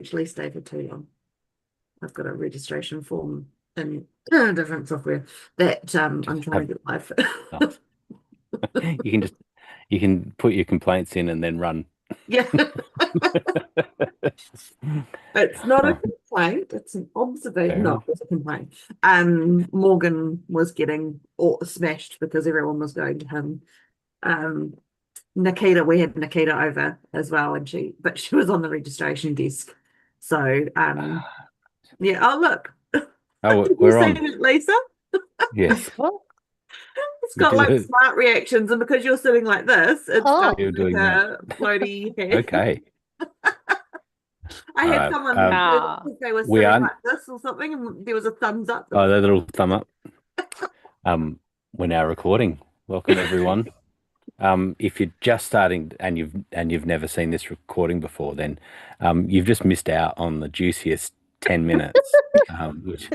actually stay for too long. I've got a registration form in a different software that I'm trying to get live. Oh, you can put your complaints in and then run. Yeah. It's not a complaint, it's an observation. Fair No, enough. it's a complaint. Morgan was getting smashed because everyone was going to him. Um, Nikita, we had Nikita over as well, but she was on the registration desk. So yeah. Oh look, Oh, have you we're seen on. it, Lisa? Yes, What? It's we got did like it. smart reactions, and because you're sitting like this, it's done Oh, You're like doing that. a floaty head. Okay. I All had right. someone ah, they were We sitting are. like this or something, and there was a thumbs up. Oh, that little thumb up. We're now recording. Welcome everyone. If you're just starting and you've never seen this recording before, then you've just missed out on the juiciest 10 minutes, which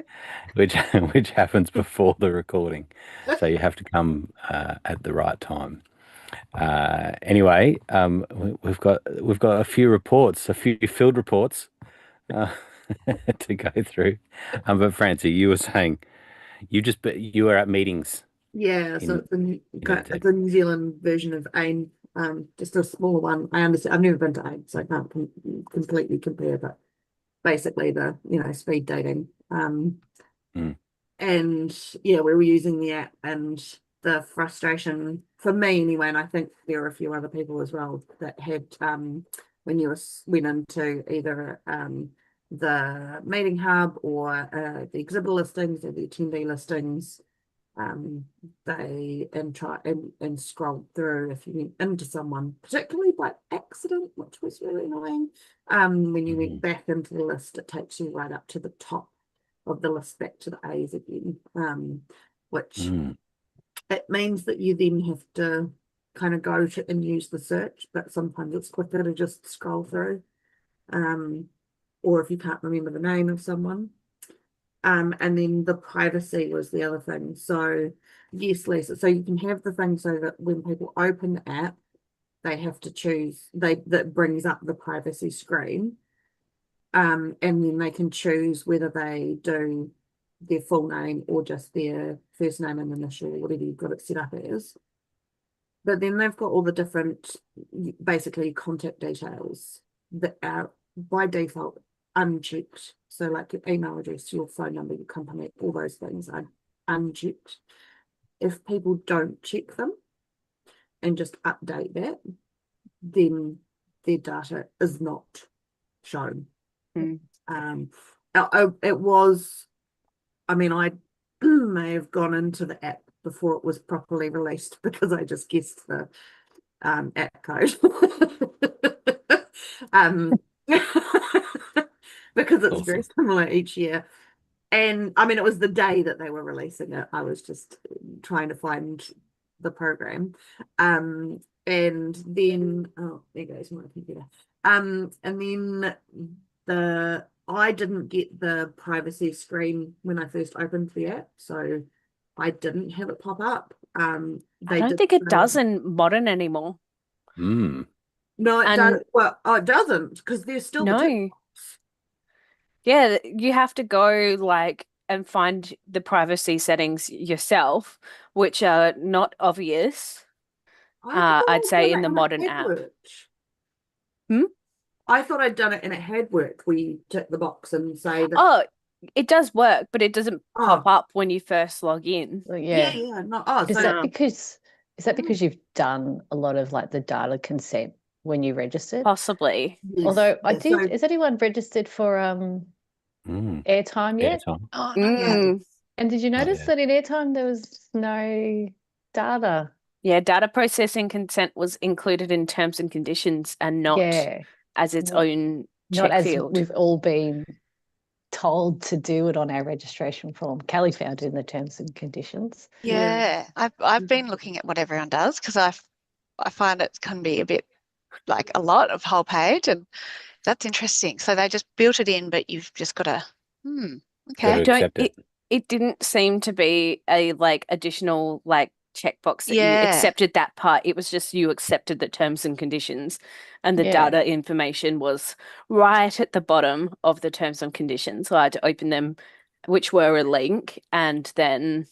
which happens before the recording. So you have to come at the right time. Anyway, we've got a few reports, a few field reports uh, to go through. But Francie, you were saying you were at meetings Yeah, so in in NZ. it's a New Zealand version of AIM, just a smaller one. I understand. I've never been to AIM, so I can't completely compare, but basically the speed dating. Mm, And yeah, we were using the app, and the frustration for me anyway, and I think there were a few other people as well that had when you went into either the meeting hub or the exhibit listings or the attendee listings, um, they and scrolled through if you went into someone, particularly by accident, which was really annoying. When you went mm, back into the list, it takes you right up to the top of the list back to the A's again, which mm, it means that you then have to kind of go to and use the search, but sometimes it's quicker to just scroll through. Um, or if you can't remember the name of someone. And then the privacy was the other thing. So yes, Lisa, so you can have the thing so that when people open the app, they have to choose that brings up the privacy screen. And then they can choose whether they do their full name or just their first name and initial, whatever you've got it set up as. But then they've got all the different, basically, contact details that are by default unchecked. So, like your email address, your phone number, your company, all those things are unchecked. If people don't check them and just update that, then their data is not shown. mm. Um, it was, I mean, I may have gone into the app before it was properly released because I just guessed the app code. um, because it's very awesome. similar each year. And I mean, it was the day that they were releasing it. I was just trying to find the program. And then, oh, there goes my computer. And then I didn't get the privacy screen when I first opened the app, so I didn't have it pop up. I They don't did think it say, does in modern anymore. Mm. no, it does. And Well, oh, it doesn't because there's still the tick no, box. yeah, you have to go like and find the privacy settings yourself, which are not obvious, I thought I'd I'd say done in it the and it modern had app. worked. Hmm? I thought I'd done it and it had worked. We tick the box and say that, Oh, it does work, but it doesn't pop oh, up when you first log in. Well, yeah, yeah. yeah, no, oh, But so, is that because you've done a lot of like the data consent when you registered? Possibly. yes, Although I yeah, did, so, is anyone registered for Mm. airtime yet? Airtime. oh, not yet. Mm. And did you Not notice yet. that in airtime there was no data? Yeah, data processing consent was included in terms and conditions and not Yeah. as its Not, own not check as field. we've all been told to do it on our registration form. Kelly found it in the terms and conditions. Yeah. Yeah, I've been looking at what everyone does because I find it can be a bit like a lot of whole page, and that's interesting. So they just built it in, but you've just got to, Got I to okay. don't accept it. it didn't seem to be a like additional like checkbox that you Yeah. accepted that part. It was just you accepted the terms and conditions, and the Yeah. data information was right at the bottom of the terms and conditions. So I had to open them, which were a link, and then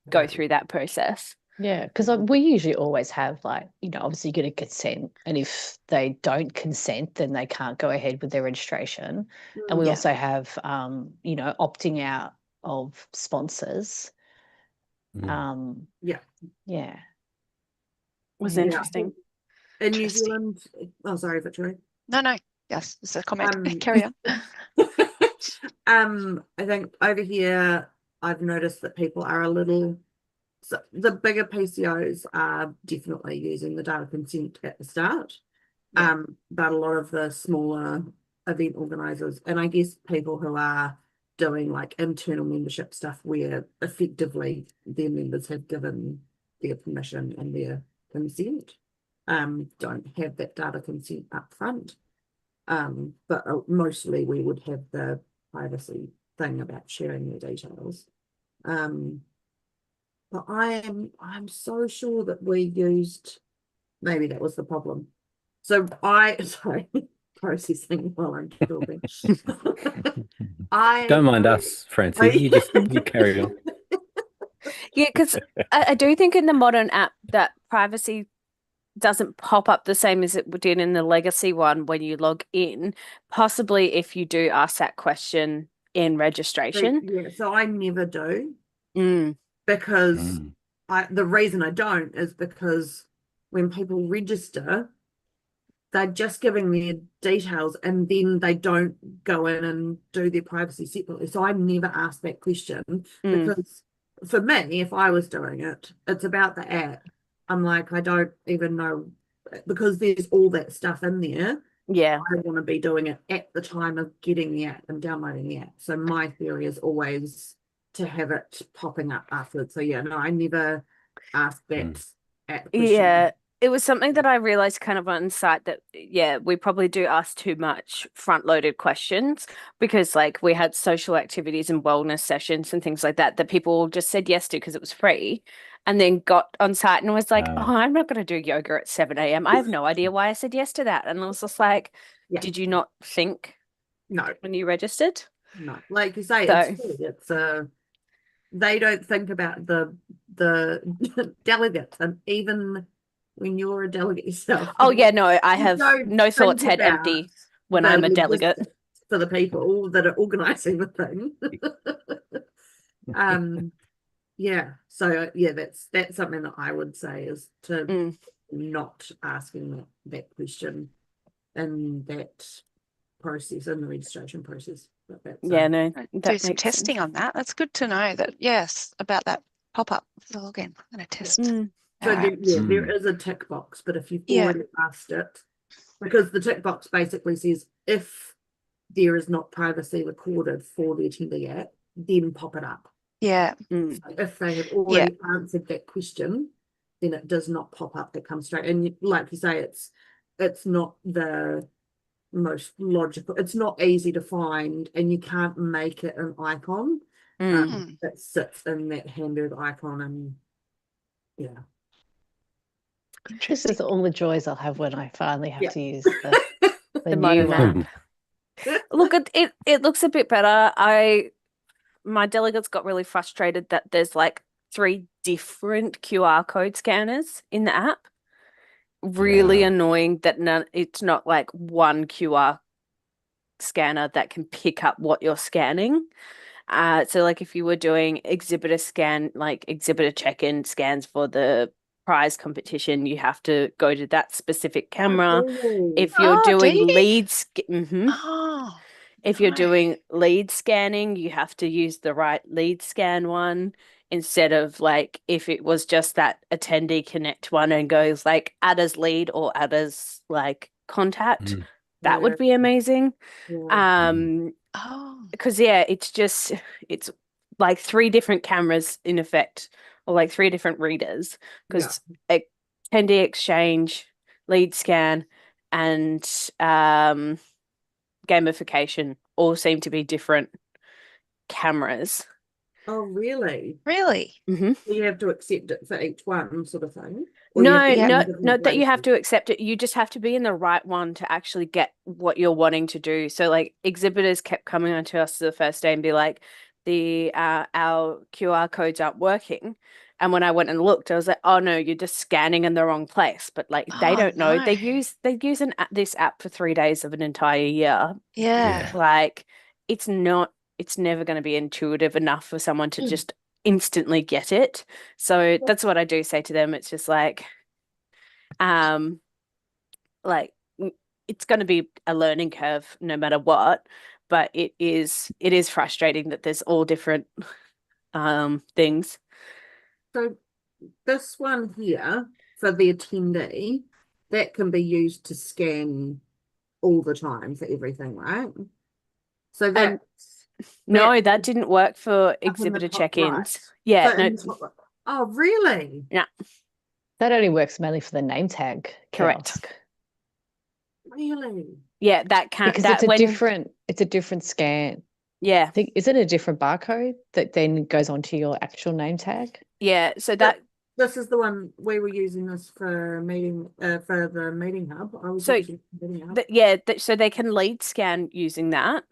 go through that process. Yeah, because we usually always have, like, obviously you're going to consent, and if they don't consent, then they can't go ahead with their registration. And we Yeah. also have, opting out of sponsors. Yeah. Yeah. Was Yeah. interesting. In New Interesting. Zealand, oh, sorry, Victoria. No. Yes, it's a comment. Um, Carry on. I think over here, I've noticed that people are a little, so the bigger PCOs are definitely using the data consent at the start. Yeah. But a lot of the smaller event organizers, and I guess people who are doing like internal membership stuff where effectively their members have given their permission and their consent, don't have that data consent up front. But mostly we would have the privacy thing about sharing their details. But I'm so sure that we used, maybe that was the problem. So sorry, processing while I'm talking. Don't mind us, Francie. You carry on. Yeah, because I do think in the modern app that privacy doesn't pop up the same as it did in the legacy one when you log in, possibly if you do ask that question in registration. Yeah, so I never do, Mm. because the reason I don't is because when people register, they're just giving their details and then they don't go in and do their privacy separately. So I never ask that question because for me, if I was doing it, it's about the app. I'm like, I don't even know, because there's all that stuff in there. Yeah. I want to be doing it at the time of getting the app and downloading the app. So my theory is always to have it popping up afterwards. So yeah, no, I never ask that at the question. Yeah. It was something that I realized kind of on site that, yeah, we probably do ask too much front-loaded questions, because like we had social activities and wellness sessions and things like that people just said yes to because it was free, and then got on site and was like, oh, I'm not going to do yoga at 7 a.m. I have no idea why I said yes to that. And I was just like, did you not think No, when you registered? no, like you say, So- it's they don't think about the delegates, and even when you're a delegate yourself. Oh yeah, no, I you have don't no thoughts think head about empty when the I'm a delegate. logistics for the people that are organizing the thing. Yeah, so yeah, that's something that I would say is to not asking that question in that process, in the registration process. But that's Yeah, no, do that some makes testing sense. on that. That's good to know that, yes, about that pop-up. So login. I'm going to test. So Alright. there is a tick box, but if you've already asked it, because the tick box basically says if there is not privacy recorded for the attendee app, then pop it up. Yeah. So if they have already answered that question, then it does not pop up. It comes straight. And like you say, it's not the most logical. It's not easy to find, and you can't make it an icon that sits in that Hamburg icon. And yeah, This Interesting. is all the joys I'll have when I finally have to use the The new modern one. app. Look, it looks a bit better. My delegates got really frustrated that there's like 3 different QR code scanners in the app. Really annoying that it's not like one QR scanner that can pick up what you're scanning. So like if you were doing exhibitor scan, like exhibitor check-in scans for the prize competition, you have to go to that specific camera. If you're doing leads, if you're doing lead scanning, you have to use the right lead scan one, instead of like if it was just that attendee connect one and goes like add as lead or add as like contact. That would be amazing. Because it's like 3 different cameras in effect, or like 3 different readers, because attendee exchange, lead scan, and gamification all seem to be different cameras. Oh, really? Really? Hmm. So you have to accept it for each one, sort of thing? Or you No, have to Yeah. be in no, different not that you have places? to accept it. You just have to be in the right one to actually get what you're wanting to do. So like exhibitors kept coming onto us the first day and be like, the our QR codes aren't working. And when I went and looked, I was like, oh no, you're just scanning in the wrong place. But like they Oh, don't know. no. They use this app for 3 days of an entire year. Yeah. Like it's never going to be intuitive enough for someone to just instantly get it. So that's what I do say to them. It's just um like it's going to be a learning curve no matter what, but it is frustrating that there's all different things. So this one here for the attendee, that can be used to scan all the time for everything, right? So And that no, that didn't work for up in the exhibitor top right. check-ins. Yeah, So no, in the top right. Oh, really? yeah, That only works mainly for the name tag correct. kiosk. Really? Yeah, that can't Because that when it's a different scan. yeah, I think, is it a different barcode that then goes onto your actual name tag? yeah. So But that this is the one we were using this for meeting for the meeting hub. I was so using the meeting hub. so they can lead scan using that.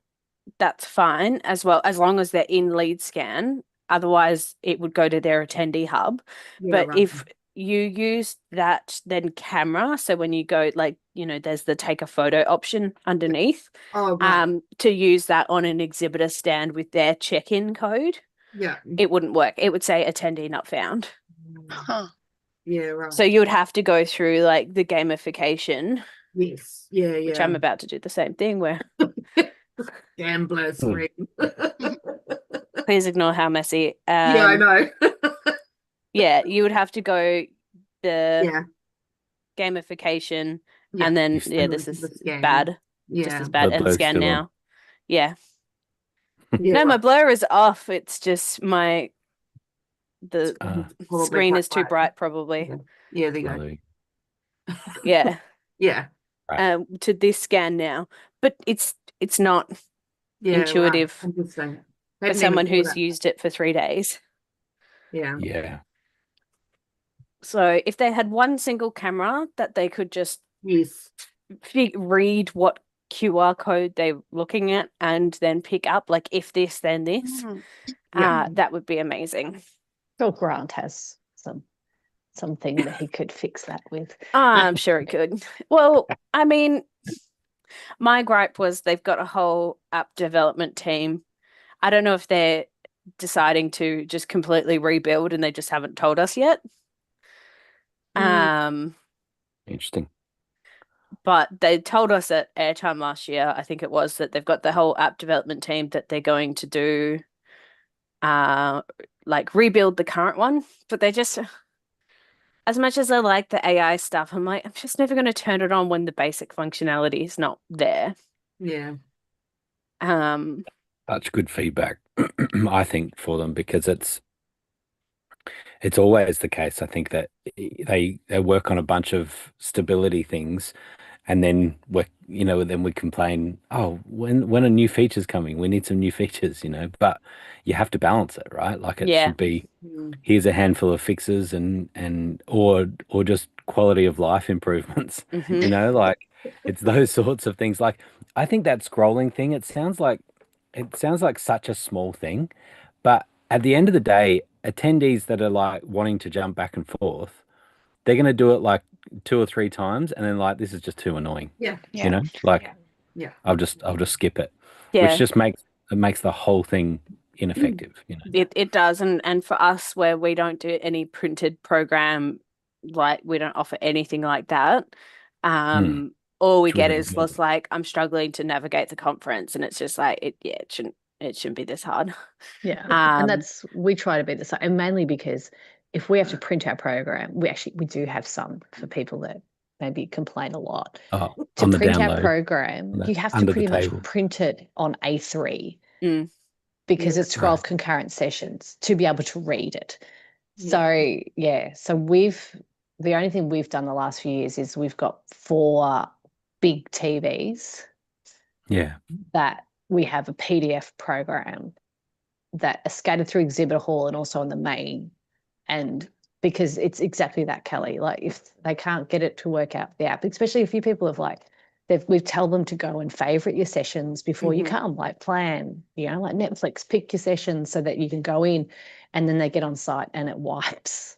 That's fine as well, as long as they're in lead scan. Otherwise, it would go to their attendee hub. Yeah, But right. if you use that then camera, so when you go there's the take a photo option underneath, Oh, right. to use that on an exhibitor stand with their check-in code, Yeah. it wouldn't work. It would say attendee not found. Huh. Yeah, right. So you would have to go through like the gamification, Yes. Yeah, yeah. which I'm about to do the same thing where Gambler screen. please ignore how messy. Yeah, I know. Yeah, you would have to go the Yeah. gamification Yeah. and then You this The is scan. bad. Just Yeah. as bad The and blur's scan still on. now. Yeah. Yeah, No, my right. blur is off. It's just the Probably screen quite is too bright probably. Yeah. Yeah, there you go. Lovely. Yeah. Yeah. Right. To this scan now. But it's not Yeah, right. intuitive Interesting. for Hadn't even someone thought who's of used it for 3 days. Yeah. Yeah. So if they had one single camera that they could just Yes. read what QR code they're looking at and then pick up, like if this, then this, Mm. Yeah. that would be amazing. Well, Grant has something that he could fix that with. I'm sure it could. Well, I mean, my gripe was they've got a whole app development team. I don't know if they're deciding to just completely rebuild and they just haven't told us yet. Interesting. But they told us at Airtime last year, I think it was, that they've got the whole app development team that they're going to do like rebuild the current one. But they just, as much as I like the AI stuff, I'm like, I'm just never going to turn it on when the basic functionality is not there. Yeah. Such good feedback, I think, for them, because it's always the case. I think that they work on a bunch of stability things, and then then we complain, oh, when are new features coming? We need some new features, but you have to balance it, right? Like it Yeah. should be, Mm. here's a handful of fixes or just quality of life improvements, Mhm. like it's those sorts of things. Like I think that scrolling thing, it sounds like such a small thing, but at the end of the day, attendees that are like wanting to jump back and forth, they're going to do it like 2 or 3 times, and then like this is just too annoying. Yeah. Yeah. Like Yeah. I'll just skip it, Yeah. which just makes the whole thing ineffective. It does, and for us, where we don't do any printed program, like we don't offer anything like that. All we It's get really is good. like, I'm struggling to navigate the conference, and it's just like it shouldn't be this hard. Yeah. Um, And we try to be the same, and mainly because if we have to print our program, we do have some for people that maybe complain a lot. Oh, To on the print our download, program, you have to under the pretty much table. print it on A3 Mm. because Yeah. it's 12 Right. concurrent sessions to be able to read it. Yeah. So the only thing we've done the last few years is we've got 4 big TVs Yeah. that we have a PDF program that are scattered through exhibit hall and also on the main. And because it's exactly that, Kelly, like if they can't get it to work out the app, especially if you people have like, we tell them to go and favorite your sessions before you come, like plan, like Netflix, pick your sessions so that you can go in, and then they get on site and it wipes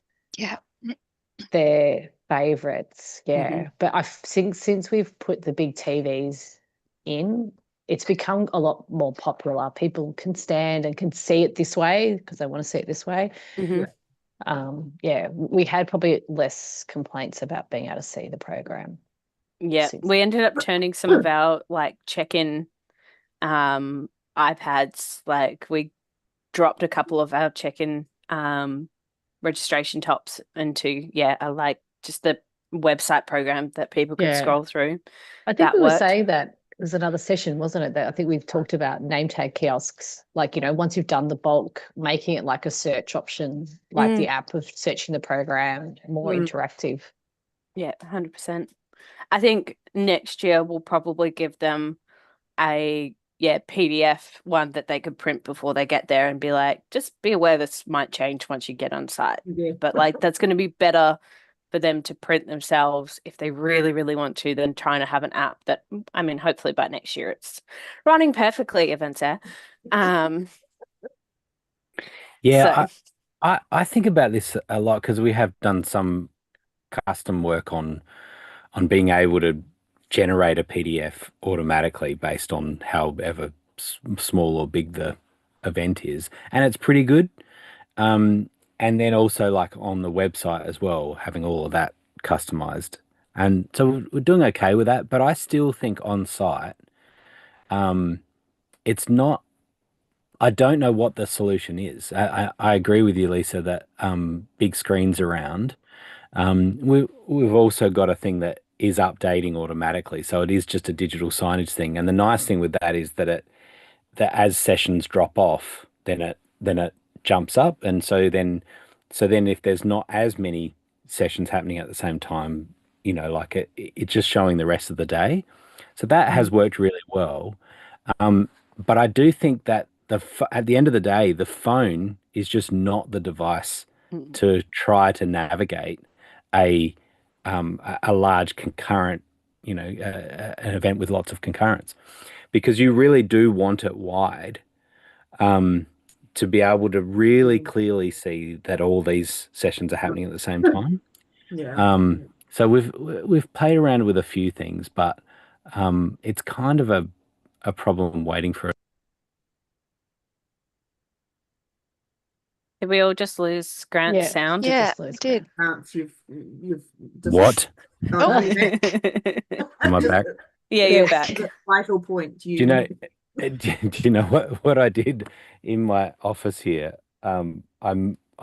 their favorites. But I think since we've put the big TVs in, it's become a lot more popular. People can stand and can see it this way because they want to see it this way. We had probably less complaints about being able to see the program. We ended up turning some of our like check-in iPads, like we dropped a couple of our check-in registration tops into like just the website program that people could scroll through. I think we were saying that there's another session, wasn't it, that I think we've talked about name tag kiosks, like once you've done the bulk, making it like a search option, like the app of searching the program, more interactive. 100%. I think next year we'll probably give them a PDF one that they could print before they get there and be like, just be aware this might change once you get on site. But like that's going to be better for them to print themselves if they really, really want to, than trying to have an app that, I mean, hopefully by next year it's running perfectly, EventsAir. I think about this a lot because we have done some custom work on being able to generate a PDF automatically based on however small or big the event is, and it's pretty good. And then also like on the website as well, having all of that customized, and so we're doing okay with that. But I still think on site, it's not. I don't know what the solution is. I agree with you, Lisa, that big screens around. We've also got a thing that is updating automatically, so it is just a digital signage thing. And the nice thing with that is that as sessions drop off, then it jumps up, and so then if there's not as many sessions happening at the same time, like it's just showing the rest of the day. So that has worked really well. But I do think that at the end of the day, the phone is just not the device to try to navigate a large concurrent, an event with lots of concurrents, because you really do want it wide to be able to really clearly see that all these sessions are happening at the same time. So we've played around with a few things, but it's kind of a problem waiting for. Did we all just lose Grant's sound? Yeah, we did. Grant, you've just, What? Oh, Am I back? Yeah, you're back. Vital point. Do you know what I did in my office here? I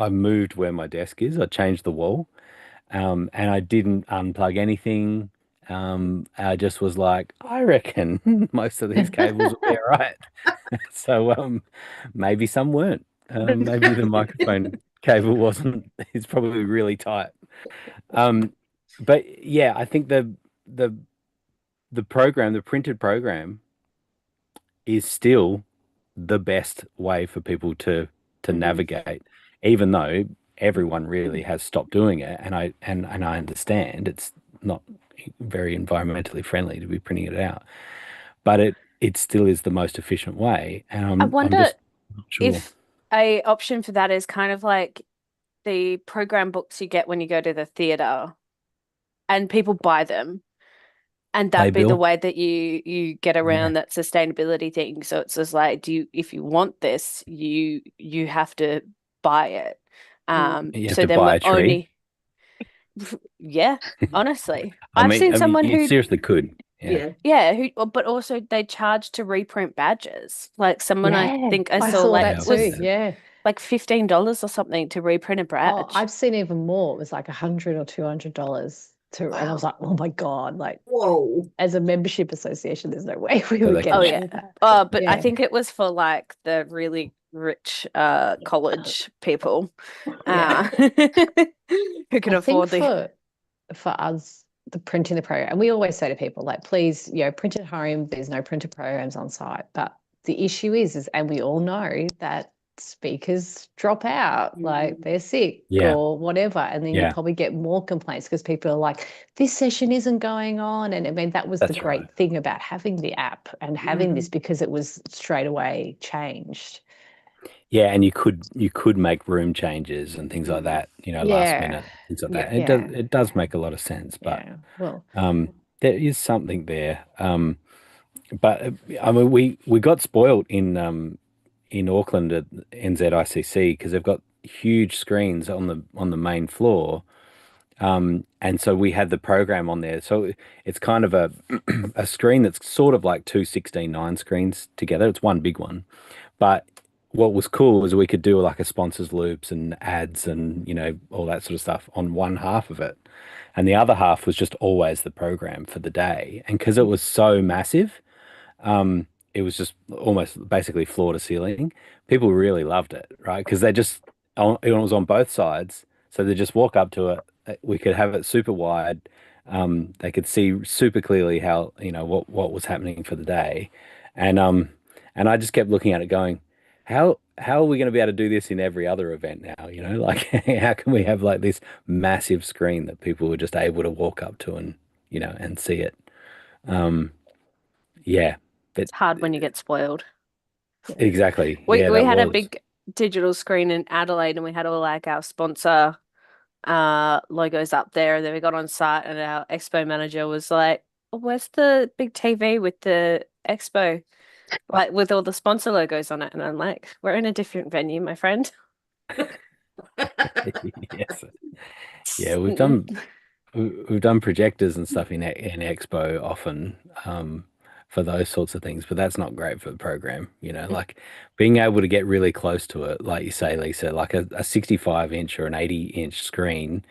moved where my desk is. I changed the wall, and I didn't unplug anything. I just was like, I reckon most of these cables will be all right. So maybe some weren't. Maybe the microphone cable it's probably really tight. But yeah, I think the program, the printed program, is still the best way for people to navigate, even though everyone really has stopped doing it. And I understand it's not very environmentally friendly to be printing it out, but it still is the most efficient way. And I wonder sure. if a option for that is kind of like the program books you get when you go to the theater and people buy them, and that'd be the way that you get around that sustainability thing. So it's just like, if you want this, you have to buy it. You have so to then buy we're a tree. only honestly. I've seen someone you who seriously could. But also they charge to reprint badges. Like someone I think I saw saw like that too. like $15 or something to reprint a badge. Oh, I've seen even more. It was like $100 or $200 and I was like, oh my God, like, whoa, as a membership association, there's no way we would get that. But I think it was for like the really rich college people who can afford for us, the printing the program, and we always say to people, like, please, print at home. There's no printed programs on site. But the issue is, and we all know that speakers drop out, like they're sick Yeah. or whatever. And then you Yeah. probably get more complaints because people are like, this session isn't going on. And I mean, that was the That's great right. thing about having the app and having this, because it was straight away changed. Yeah, and you could make room changes and things like that, last Yeah. minute, things like Yeah. that. It does make a lot of sense, but Yeah. Well, there is something there. But I mean, we got spoiled in Auckland at NZICC because they've got huge screens on the main floor. And so we had the program on there. So it's kind of a a screen that's sort of like two 16:9 screens together. It's one big one. But what was cool was we could do like a sponsors loops and ads and all that sort of stuff on one half of it. And the other half was just always the program for the day. And because it was so massive, it was just almost basically floor to ceiling. People really loved it, right? Because it was on both sides. So they just walk up to it. We could have it super wide. They could see super clearly how, what was happening for the day. And I just kept looking at it going, how are we going to be able to do this in every other event now? Like how can we have like this massive screen that people were just able to walk up to and see it? Yeah, but It's hard when you get spoiled. exactly. We Yeah, we that had a was. big digital screen in Adelaide, and we had all like our sponsor logos up there, and then we got on site and our expo manager was like, "Oh, where's the big TV with the expo, like with all the sponsor logos on it?" And I'm like, "We're in a different venue, my friend." Yes. Yeah, Mm-mm. we've done projectors and stuff in Expo often, for those sorts of things, but that's not great for the program, like being able to get really close to it, like you say, Lisa, like a 65-inch or an 80-inch screen,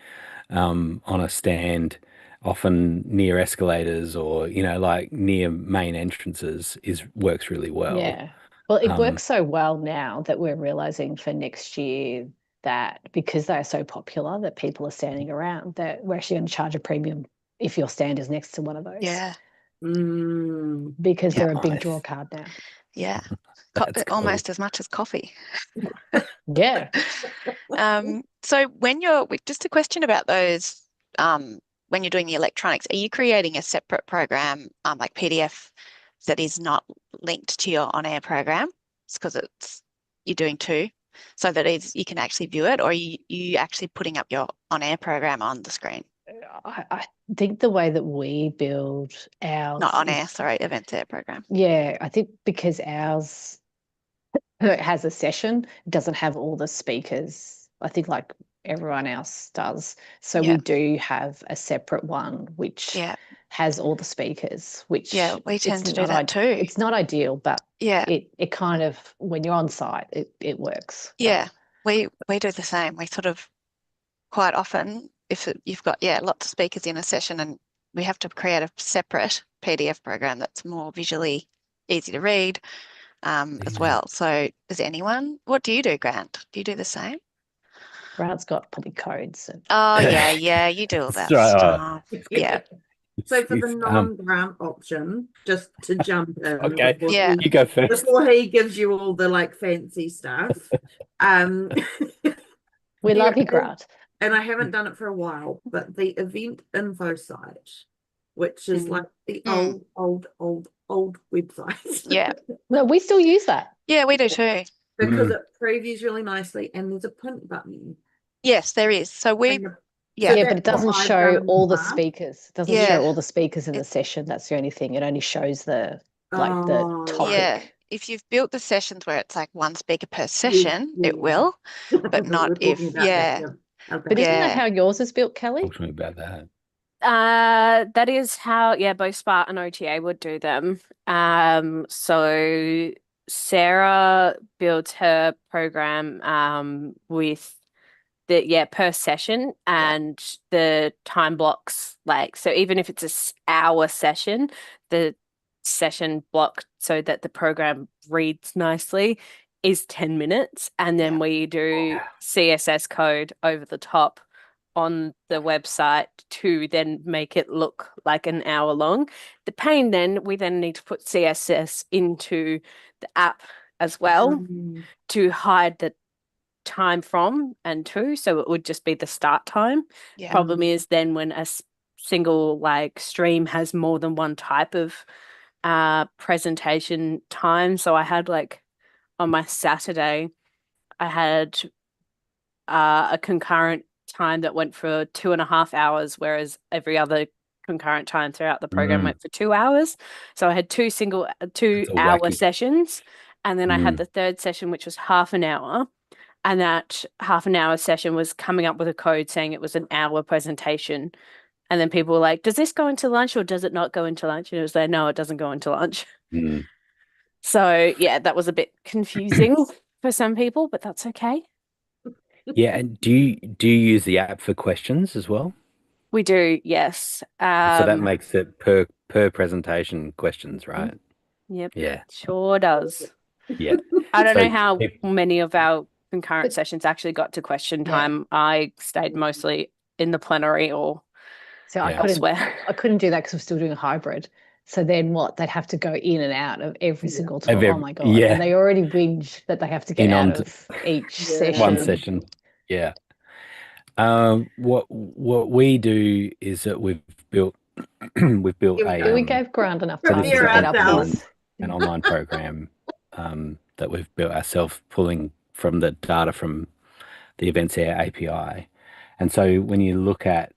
on a stand, often near escalators or, like near main entrances works really well. yeah. Well, it Um, works so well now that we're realizing for next year that because they are so popular that people are standing around, that we're actually going to charge a premium if your stand is next to one of those. Yeah. Because Yeah. they're a big draw Nice. card now. Yeah. That's cool. Almost as much as coffee. Yeah. So just a question about those, when you're doing the electronics, are you creating a separate program, like PDF, that is not linked to your on-air program? It's because you're doing two, so that you can actually view it, or are you actually putting up your on-air program on the screen? I think the way that we build ours Not on-air, sorry, EventsAir program. Yeah, I think because ours it has a session, it doesn't have all the speakers, I think like everyone else does. So we Yeah. do have a separate one which Yeah. has all the speakers, which Yeah, we tend it's to do not that too. It's not ideal, but Yeah. it kind of, when you're on site, it works. Yeah, we do the same. We sort of quite often, if you've got lots of speakers in a session, and we have to create a separate PDF program that's more visually easy to read, as well. So what do you do, Grant? Do you do the same? Grant's got probably codes. Oh yeah, you do all that Right, stuff. Yeah. So for the It's, non-grant option, just to jump in okay, before Yeah. you go first. before he gives you all the like fancy stuff. We love you, there is- Grant. and I haven't done it for a while, but the event info site, which is like the old website. Yeah. No, we still use that. Yeah, we do too. Because it previews really nicely and there's a print button. Yes, there is. So And the- yeah. Yeah, So but it that's what doesn't I've show done in all the past. speakers. It doesn't Yeah. show all the speakers in the session. That's the only thing. It only shows the Oh, topic. Yeah, if you've built the sessions where it's like one speaker per session, it will, but not we're if, talking about that, yeah. Okay. But isn't that Yeah. how yours is built, Kelly? Talk to me about that. That is how, both Spark and OTA would do them. So Sarah built her program with the per session and the time blocks, like, so even if it's hour session, the session block so that the program reads nicely is 10 minutes, and then we do CSS code over the top on the website to then make it look like an hour long. The pain then, we then need to put CSS into the app as well Um, to hide the time from and to, so it would just be the start time. Yeah. Problem is then when a single like stream has more than one type of presentation time. So I had like on my Saturday, I had a concurrent time that went for 2.5 hours, whereas every other concurrent time throughout the program went for 2 hours. So I had two It's all 2 hour wacky. sessions, and then I had Mm. the third session, which was half an hour. And that half an hour session was coming up with a code saying it was an hour presentation. And then people were like, does this go into lunch or does it not go into lunch? And it was like, no, it doesn't go into lunch. Mm. So yeah, that was a bit confusing for some people, but that's okay. Yeah, and do you use the app for questions as well? We do, yes. So that makes it per presentation questions, right? Yep, Yeah, sure does. yeah. I don't So know how peop- many of our concurrent But- sessions actually got to question Yeah. time. I stayed mostly in the plenary or So Yeah. elsewhere. I couldn't do that because I'm still doing a hybrid. So then what? They'd have to go in and out of every single talk. Oh my God. yeah. And they already whinge that they have to get In out on of each Yeah. session. one session. Yeah. What we do is that we've built we've built Here we a go. We gave Grant enough We're time this to is here get up ourselves. this. an online program that we've built ourselves, pulling from the data from the EventsAir API. And so when you look at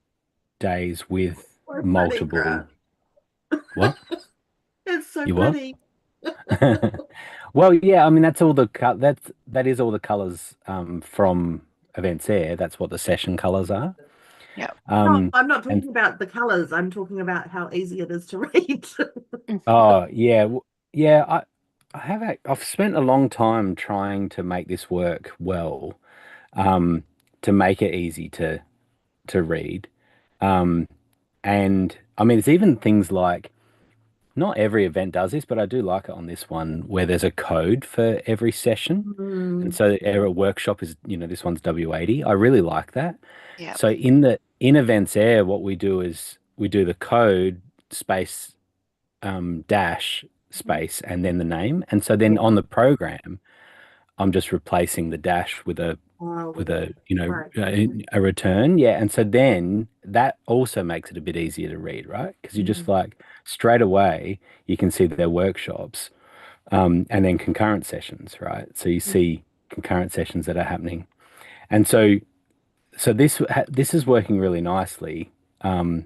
days with So funny, multiple Grant. what? It's so You what? funny. Well, yeah, I mean that is all the colors from EventsAir. That's what the session colors are. Yeah. No, I'm not and talking about the colors. I'm talking about how easy it is to read. oh yeah, yeah. I've spent a long time trying to make this work well, to make it easy to read, and I mean it's even things like, not every event does this, but I do like it on this one where there's a code for every session. And so the workshop is, this one's W80. I really like that. Yeah. So in EventsAir, what we do is we do the code space dash space and then the name. And so then on the program, I'm just replacing the dash with a Right. a return. Yeah. And so then that also makes it a bit easier to read, right? Because you just like straight away you can see their workshops, and then concurrent sessions, right? So you see concurrent sessions that are happening. And so this is working really nicely. And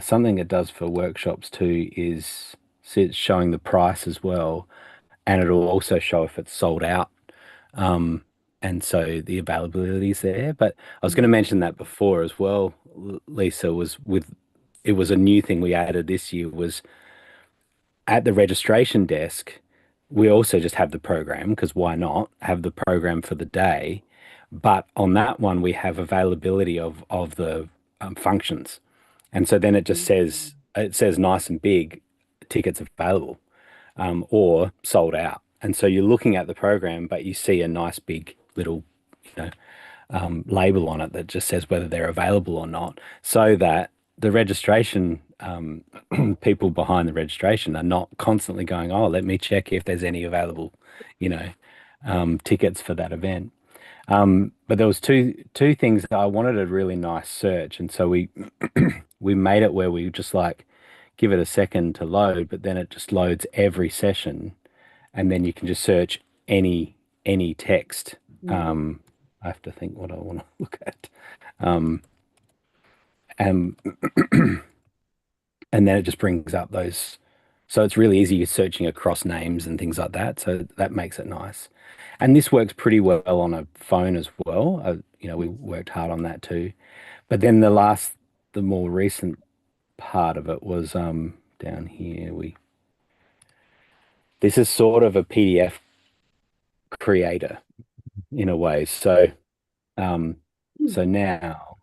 something it does for workshops too is it's showing the price as well, and it'll also show if it's sold out. And so the availability is there. But I was going to mention that before as well, Lisa, it was a new thing we added this year, was at the registration desk, we also just have the program, because why not have the program for the day? But on that one, we have availability of the functions. And so then it just says nice and big, tickets available, or sold out. And so you're looking at the program, but you see a nice big little, label on it that just says whether they're available or not, so that the registration people behind the registration are not constantly going, oh, let me check if there's any available, tickets for that event. But there was two things that I wanted, a really nice search, and so we we made it where we just like give it a second to load, but then it just loads every session, and then you can just search any text. I have to think what I want to look at, and and then it just brings up those. So it's really easy. You're searching across names and things like that. So that makes it nice. And this works pretty well on a phone as well. We worked hard on that too. But then the more recent part of it was down here. This is sort of a PDF creator in a way. So now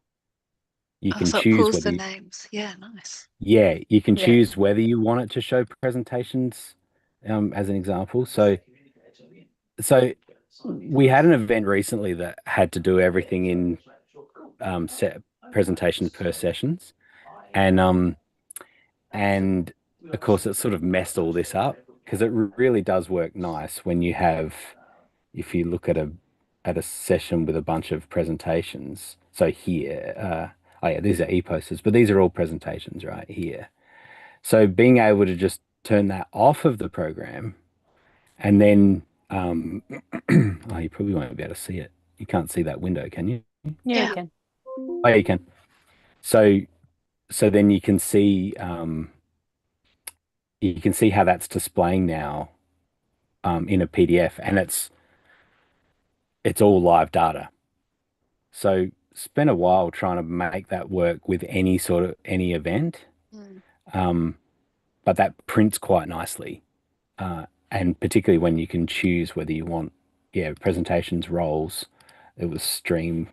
you can So it choose pulls whether the names. Yeah, nice. you can Yeah. choose whether you want it to show presentations, as an example. So we had an event recently that had to do everything in set presentations per sessions, and of course it sort of messed all this up, because it really does work nice when you have, if you look at a session with a bunch of presentations. So here, oh yeah, these are e-posters, but these are all presentations right here. So being able to just turn that off of the program, and then oh, you probably won't be able to see it. You can't see that window, can you? Yeah, Yeah. you can. Oh, yeah, you can. So then you can see how that's displaying now in a PDF, and it's all live data. So spent a while trying to make that work with any event, Mm. but that prints quite nicely, and particularly when you can choose whether you want, presentations, roles. It was stream,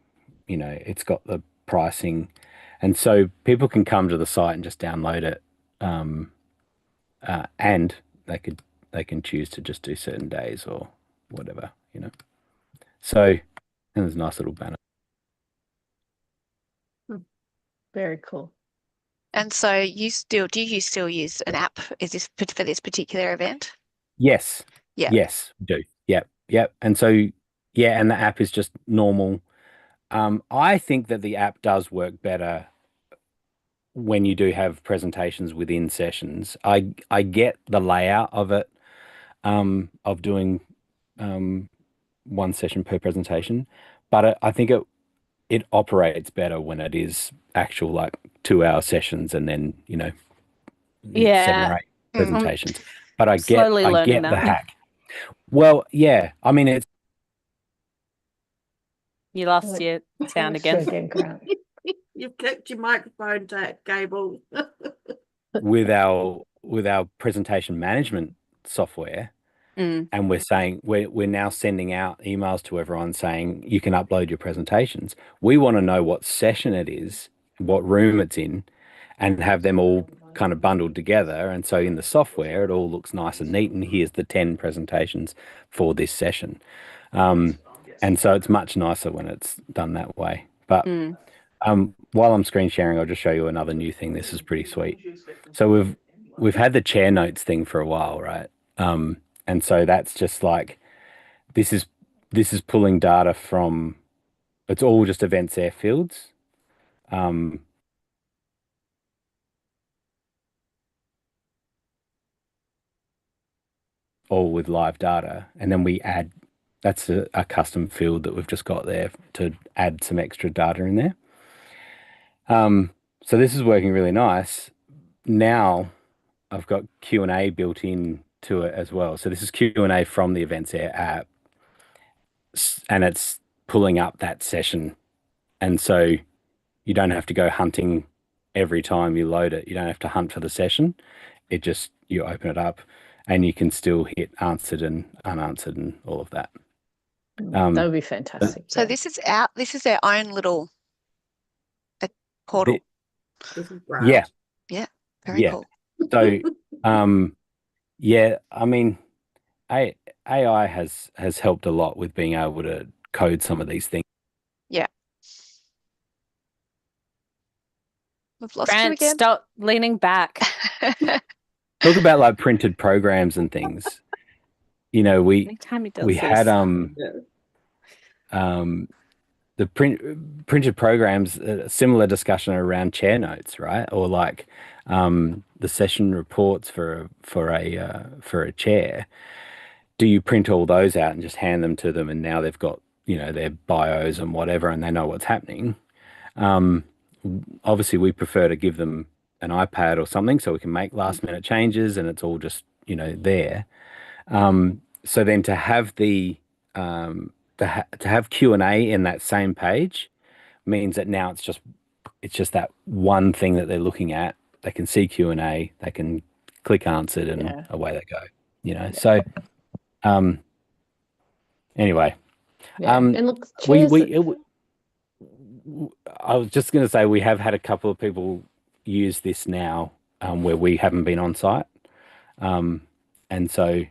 it's got the pricing, and so people can come to the site and just download it, and they can choose to just do certain days or whatever. So, and there's a nice little banner. Very cool. And so do you still use an app? Is this for this particular event? Yes. Yeah. Yes, we do. Yep. And so, and the app is just normal. I think that the app does work better when you do have presentations within sessions. I get the layout of it, of doing one session per presentation, but I think it operates better when it is actual like 2-hour sessions and then 7 Yeah. or 8 Mm. presentations. But I Slowly learning get the that. hack. Well, yeah. I mean, it's You lost your sound again. Grant. You've kept your microphone cable. with our presentation management software, Mm. and we're saying we're now sending out emails to everyone saying you can upload your presentations. We want to know what session it is, what room it's in, and have them all kind of bundled together. And so in the software, it all looks nice and neat. And here's the 10 presentations for this session. And so it's much nicer when it's done that way. But Mm. while I'm screen sharing, I'll just show you another new thing. This is pretty sweet. So we've had the chair notes thing for a while, right? And so that's just like this is pulling data from, it's all just EventsAir fields. All with live data, and then we add, that's a custom field that we've just got there to add some extra data in there. So this is working really nice. Now I've got Q&A built in to it as well. So this is Q&A from the EventsAir app, and it's pulling up that session. And so you don't have to go hunting every time you load it. You don't have to hunt for the session. It just, you open it up and you can still hit answered and unanswered and all of that. That would be fantastic. So this is their own little portal. This is Yeah. Yeah. Very cool. So, I mean, AI has helped a lot with being able to code some of these things. Yeah. We've lost you Grant, again. stop leaning back. Talk about like printed programs and things. We Anytime he does we had this. the printed programs, a similar discussion around chair notes, right? Or like the session reports for a chair. Do you print all those out and just hand them to them, and now they've got their bios and whatever, and they know what's happening? Obviously, we prefer to give them an iPad or something so we can make last minute changes, and it's all just there. So then to have to have Q&A in that same page means that now it's just that one thing that they're looking at. They can see Q&A, they can click answered, and away they go. So anyway, and look, I was just going to say we have had a couple of people use this now where we haven't been on site, and so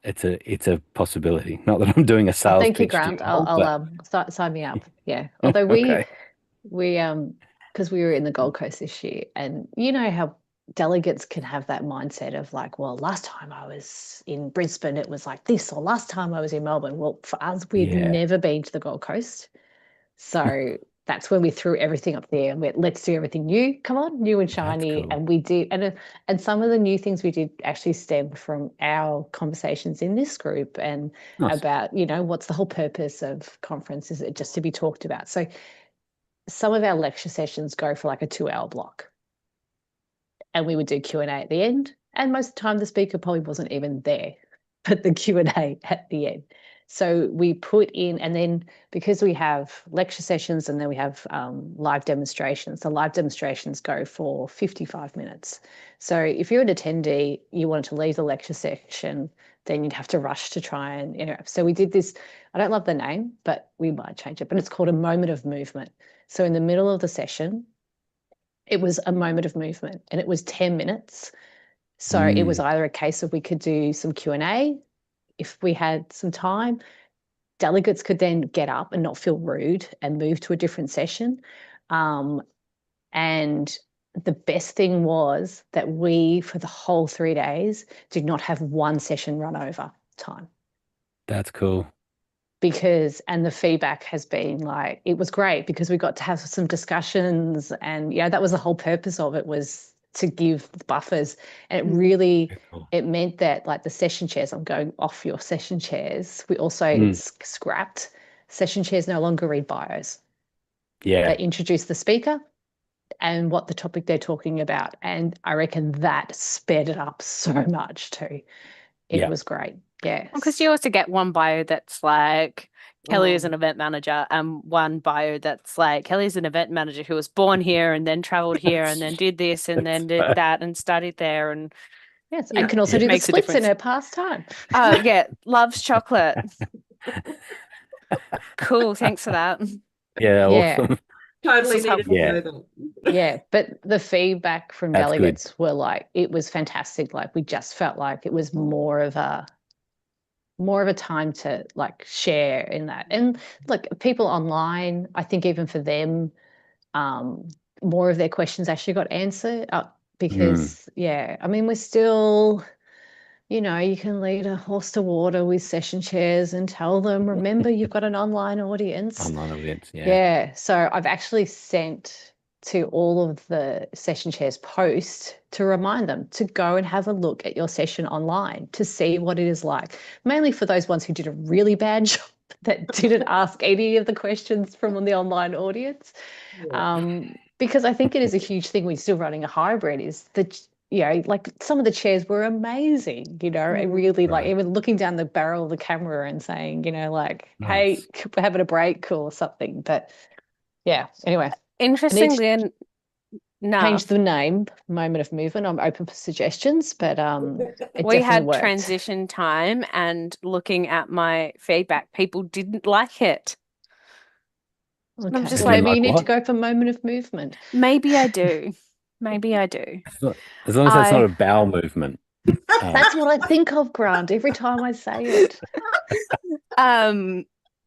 it's a possibility. Not that I'm doing a sales thank you, pitch to Grant. you all, I'll sign me up. Yeah, although Okay. we because we were in the Gold Coast this year, and you know how delegates can have that mindset of like, well, last time I was in Brisbane, it was like this, or last time I was in Melbourne. Well, for us, we'd Yeah. never been to the Gold Coast. So that's when we threw everything up there and went, let's do everything new. Come on, new and shiny. cool. And we did. And some of the new things we did actually stemmed from our conversations in this group and Nice. about, you know, what's the whole purpose of conference? Is it just to be talked about? So some of our lecture sessions go for like a 2-hour block. And we would do Q&A at the end. And most of the time the speaker probably wasn't even there, but the Q&A at the end. So we put in, and then because we have lecture sessions and then we have live demonstrations, the live demonstrations go for 55 minutes. So if you're an attendee, you wanted to leave the lecture section, then you'd have to rush to try and interact. So we did this, I don't love the name, but we might change it, but it's called a moment of movement. So in the middle of the session, it was a moment of movement and it was 10 minutes. So it was either a case of we could do some Q&A if we had some time. Delegates could then get up and not feel rude and move to a different session. And the best thing was that we, for the whole 3 days, did not have one session run over time. That's cool. Because, and the feedback has been like, it was great because we got to have some discussions and, that was the whole purpose of it, was to give the buffers. And it really, Cool. it meant that like the session chairs, I'm going off your session chairs, we also scrapped session chairs no longer read bios. Yeah. They introduce the speaker and what the topic they're talking about. And I reckon that sped it up so much too. It was great. Yeah. Because you also get one bio that's like, Kelly is an event manager, and one bio that's like, Kelly is an event manager who was born here and then traveled here and then did this and then did that and studied there. And yes, and can also do the makes a splits in difference. her pastime. Oh, yeah, loves chocolate. Cool, thanks for that. Yeah, Yeah. awesome. Totally This is needed to helpful. know that. Yeah, but the feedback from That's good. delegates were like, it was fantastic. Like we just felt like it was more of a time to like share in that. And look, people online, I think even for them, more of their questions actually got answered because I mean, we're still, you can lead a horse to water with session chairs and tell them, remember, you've got an online audience. Online audience, yeah. Yeah. So I've actually sent to all of the session chairs post to remind them to go and have a look at your session online to see what it is like, mainly for those ones who did a really bad job that didn't ask any of the questions from the online audience. Because I think it is a huge thing we're still running a hybrid, is that like some of the chairs were amazing, and really like even looking down the barrel of the camera and saying, like, hey, Nice. we're having a break or something. But yeah, anyway. Interestingly Change the name, moment of movement. I'm open for suggestions, but it we definitely had worked. transition time, and looking at my feedback, people didn't like it. Okay. I'm just Well, like, maybe you need to what? go for moment of movement. Maybe I do. Maybe I do. As long as that's not a bowel movement. That's what I think of, Grant, every time I say it.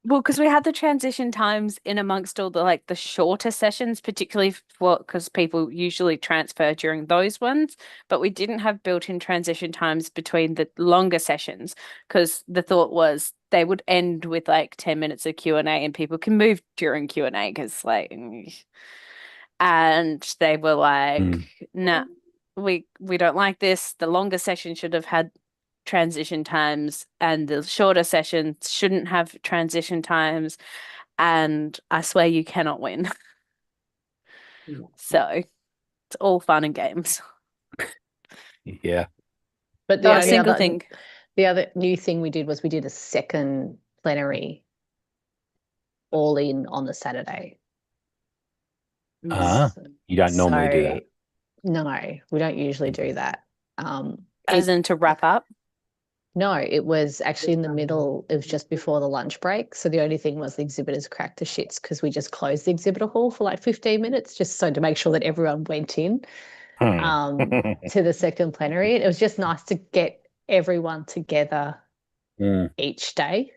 Well, because we had the transition times in amongst all the shorter sessions, particularly because people usually transfer during those ones, but we didn't have built-in transition times between the longer sessions, because the thought was they would end with like 10 minutes of Q&A and people can move during Q&A because and they were like, nah, we don't like this. The longer session should have had transition times and the shorter sessions shouldn't have transition times, and I swear you cannot win. So it's all fun and games. Yeah. But Not a single thing. The other new thing we did was we did a second plenary all in on the Saturday. You don't normally do that. No, we don't usually do that. As in to wrap up? No, it was actually in the middle. It was just before the lunch break. So the only thing was the exhibitors cracked the shits because we just closed the exhibitor hall for like 15 minutes, just so to make sure that everyone went in to the second plenary. It was just nice to get everyone together each day,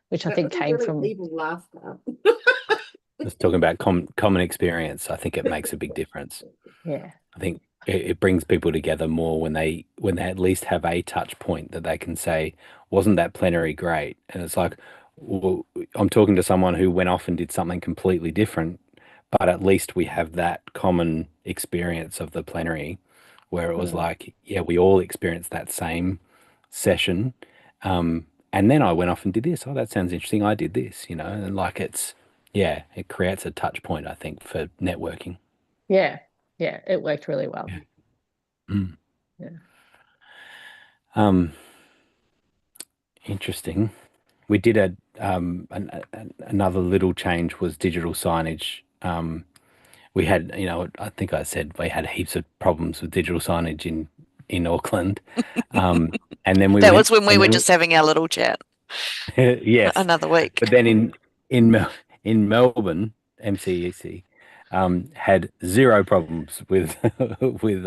which I think came from Even laughter. Just talking about common experience. I think it makes a big difference. Yeah. I think it brings people together more when they at least have a touch point that they can say, wasn't that plenary great? And it's like, well, I'm talking to someone who went off and did something completely different, but at least we have that common experience of the plenary where it was like, yeah, we all experienced that same session. And then I went off and did this. Oh, that sounds interesting. I did this, and like yeah, it creates a touch point, I think, for networking. Yeah, it worked really well. Yeah. Mm. Yeah. Interesting. We did another little change was digital signage. We had, I think I said we had heaps of problems with digital signage in Auckland. And then we That went, was when we and were then just having our little chat yes, another week. but then in Melbourne, MCEC had zero problems with with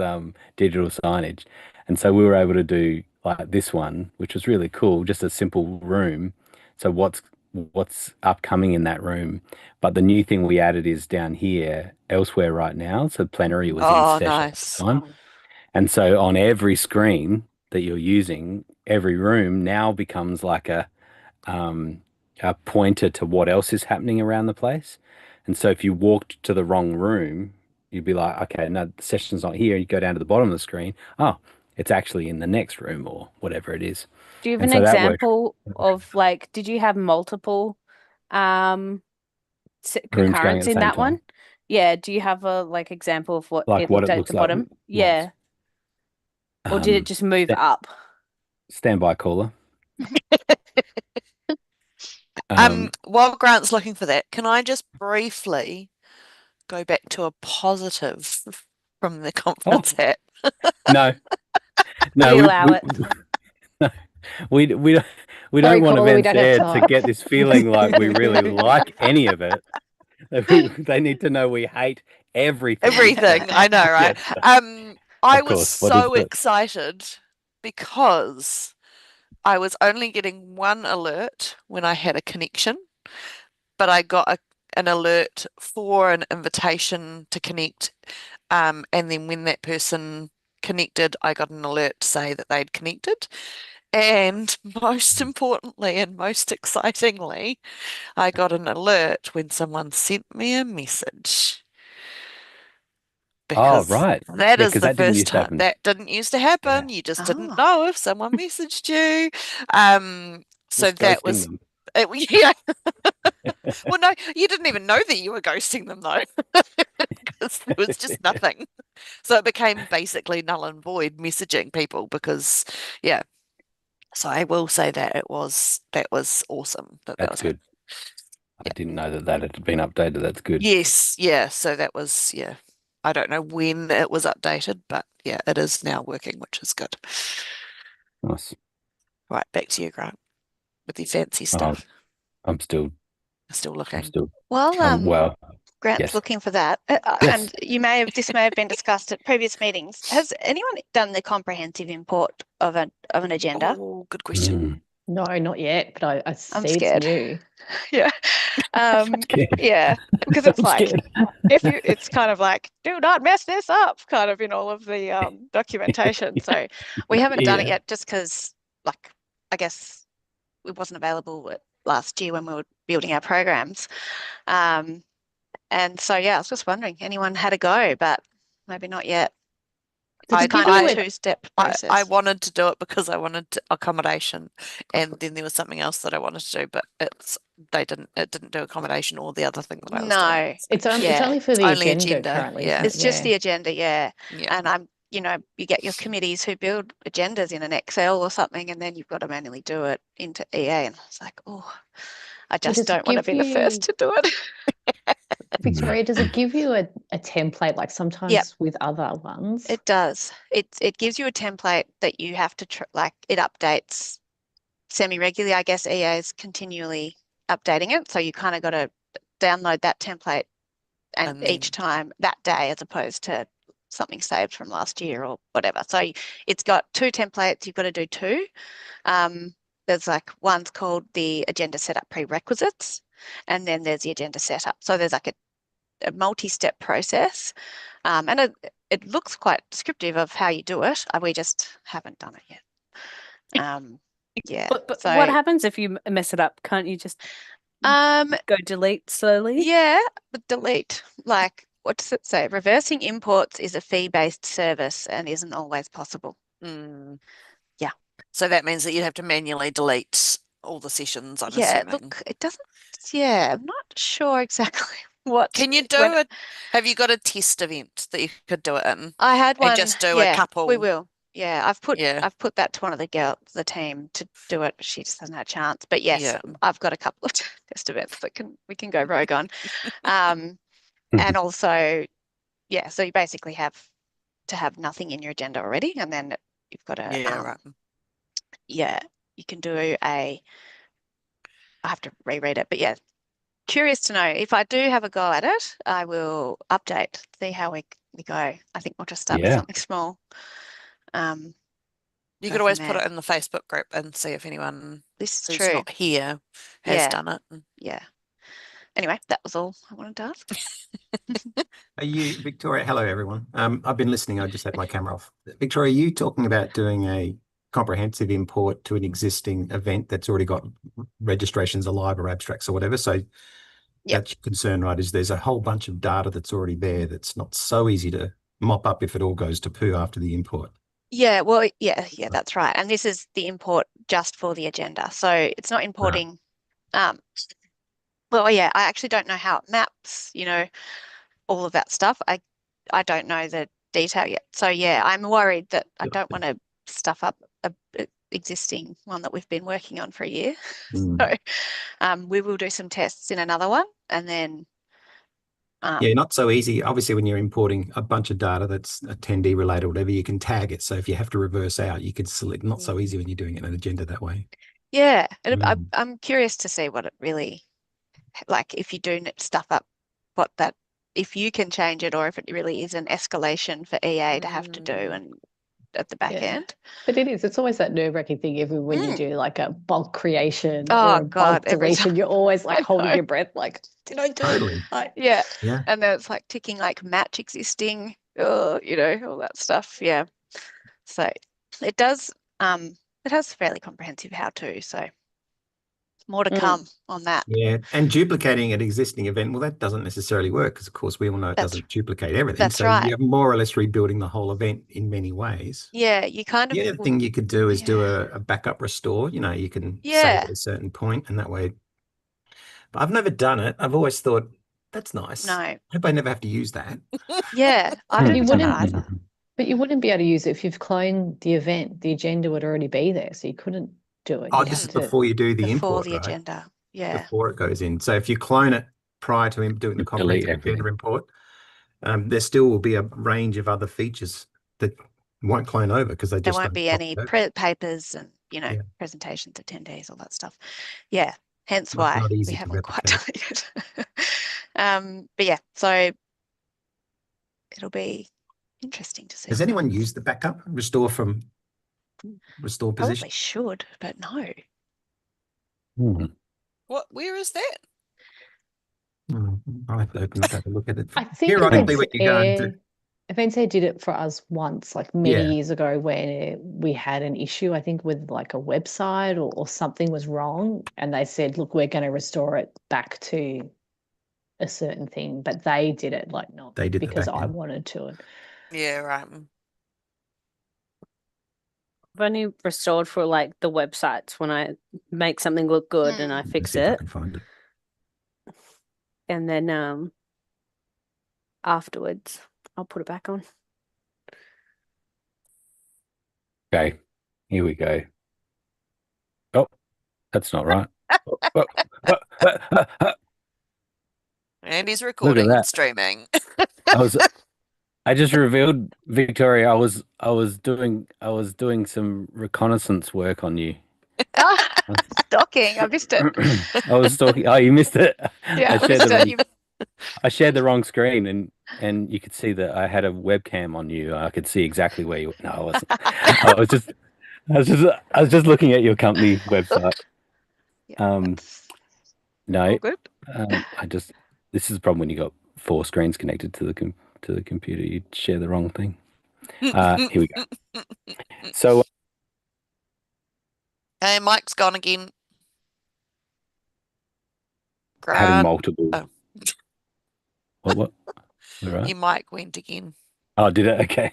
digital signage, and so we were able to do like this one, which was really cool, just a simple room. So what's upcoming in that room? But the new thing we added is down here, elsewhere right now. So plenary was in Oh, session at the nice. time, and so on every screen that you're using, every room now becomes like a pointer to what else is happening around the place. And so if you walked to the wrong room, you'd be like, okay, no, the session's not here. You go down to the bottom of the screen. Oh, it's actually in the next room or whatever it is. Do you have And an so that worked. example of like, did you have multiple Rooms going at concurrents the in same that time. one? Yeah. Do you have a like example of what Like it what looked it at looks the like bottom? once. Yeah. Or did it just move up? Standby caller. Um, While Grant's looking for that, can I just briefly go back to a positive from the conference app? no, no, We allow it. we don't Sorry, want caller, we events don't have there to time. get this feeling like we really like any of it. They need to know we hate everything. Everything, I know, right? Yes, I of was course. What is so excited because I was only getting one alert when I had a connection, but I got an alert for an invitation to connect. And then when that person connected, I got an alert to say that they'd connected. And most importantly and most excitingly, I got an alert when someone sent me a message. Oh, Because right. that Yeah, is because the that didn't first used to time. happen. That didn't used to Yeah. happen. You just didn't Oh. know if someone messaged you. So Just that ghosting was them. yeah. Well, no, you didn't even know that you were ghosting them though, because there was just nothing. So it became basically null and void messaging people because, yeah. So I will say that was awesome. That That's was good. I yeah. didn't know that had been updated. That's good. Yes, yeah. So that was I don't know when it was updated, but yeah, it is now working, which is good. Nice. Right, back to you, Grant, with your fancy stuff. I'm still Looking. Well, well, Grant's yes. looking for that. Yes. And this may have been discussed at previous meetings. Has anyone done the comprehensive import of an agenda? Oh, good question. No, not yet, but I I'm see scared. it's new. Yeah. Scared. Yeah, because it's I'm like scared. it's kind of like, do not mess this up, kind of in all of the documentation. So we haven't done it Yeah. yet just because, like, I guess it wasn't available last year when we were building our programs. And so, yeah, I was just wondering, anyone had a go, but maybe not yet. Does It's it give kind of you a a- two-step I process. wanted to do it because I wanted accommodation, and then there was something else that I wanted to do, but it didn't do accommodation or the other thing that I was doing. No, So, It's Yeah. only for It's the only agenda agenda, currently, yeah. isn't it? it's just the agenda, yeah. yeah. And you get your committees who build agendas in an Excel or something, and then you've got to manually do it into EA. And it's like, oh, I So just does it don't want to give be the first to do it. Victoria, does it give you a template like sometimes with other ones? It does. It gives you a template that you have to it updates semi-regularly. I guess EA is continually updating it, so you kind of got to download that template and each time that day, as opposed to something saved from last year or whatever. So it's got two templates. You've got to do two. There's like one's called the agenda setup prerequisites, and then there's the agenda setup. So there's like a multi-step process. And it looks quite descriptive of how you do it. We just haven't done it yet. Yeah. But so what happens if you mess it up? Can't you just go delete slowly? yeah, but delete. Like, what does it say? Reversing imports is a fee-based service and isn't always possible. Mm. Yeah. So that means that you'd have to manually delete all the sessions, I'm Yeah, assuming. look, it doesn't. Yeah, I'm not sure exactly what. Can you do it? Have you got a test event that you could do it in? I had one. And just do yeah, a couple. We will. Yeah, I've put Yeah. that to one of the girls, the team, to do it. She just hasn't had a chance. But yes, Yeah. I've got a couple of test events that we can go rogue on. And also, yeah, so you basically have to have nothing in your agenda already, and then you've got to Yeah, right. yeah, you can do I have to reread it, but yeah, curious to know. If I do have a go at it, I will update, see how we go. I think we'll just start with Yeah. something small. You Go could always from put there. it in the Facebook group and see if anyone This is who's true. not here has Yeah. done it. Yeah. Anyway, that was all I wanted to ask. Are you, Victoria? Hello, everyone. I've been listening. I just had my camera off. Victoria, are you talking about doing a comprehensive import to an existing event that's already got registrations alive or abstracts or whatever? So that's your concern, right? Is there's a whole bunch of data that's already there that's not so easy to mop up if it all goes to poo after the import. Yeah, well, yeah, that's right. And this is the import just for the agenda. So it's not importing. Well, yeah, I actually don't know how it maps, all of that stuff. I don't know the detail yet. So yeah, I'm worried that I don't want to stuff up a existing one that we've been working on for a year. So we will do some tests in another one, and then yeah, not so easy. Obviously, when you're importing a bunch of data that's attendee related or whatever, you can tag it. So if you have to reverse out, you can select. Not so easy when you're doing it in an agenda that way. Yeah, and I'm curious to see what it really, like, if you do stuff up, if you can change it, or if it really is an escalation for EA to have to do and at the back end. But it's always that nerve-wracking thing when you do like a bulk creation Oh or a God, bulk deletion, you're always like holding your breath, like, did I do Totally. it? Yeah. Yeah. And then it's like ticking like match existing, all that stuff. Yeah. So it does, it has fairly comprehensive how-to, so more to come on that. Yeah, and duplicating an existing event, well, that doesn't necessarily work because, of course, we all know it doesn't duplicate everything. That's so right. you're more or less rebuilding the whole event in many ways. Yeah, you kind of. The other thing you could do is do a backup restore. You can save at a certain point, and that way. But I've never done it. I've always thought that's nice. No. I hope I never have to use that. Yeah, I didn't do that either. But you wouldn't be able to use it if you've cloned the event. The agenda would already be there, so you couldn't do it. Oh, this is before you do the import, before the right? agenda. Yeah. Before it goes in. So if you clone it prior to him doing the comprehensive agenda import, there still will be a range of other features that won't clone over because they just there won't be any papers and presentations, attendees, all that stuff. Yeah, hence why we haven't quite done it yet. But yeah, so it'll be interesting to see. Has anyone used the backup restore position? Probably should, but no. Where is that? I'll have to open up and have a look at it. I think EventsAir did it for us once, like many years ago, when we had an issue, I think, with like a website or something was wrong. And they said, look, we're going to restore it back to a certain thing. But they did it like not because I wanted to. Yeah, right. I've only restored for like the websites when I make something look good and I fix it. I can find it. And then afterwards, I'll put it back on. Okay, here we go. Oh, that's not right. And he's recording and streaming. I just revealed, Victoria, I was doing some reconnaissance work on you. Stalking, I missed it. I was stalking. Oh, you missed it. Yeah, I shared the wrong screen, and you could see that I had a webcam on you. I could see exactly where you. No, I wasn't. I was just looking at your company website. No, good. this is the problem when you got 4 screens connected to the to the computer, you'd share the wrong thing. Here we go. So And Mike's gone again. having Grant, multiple. oh. What? All right. Your mic went again. Oh, did it? Okay.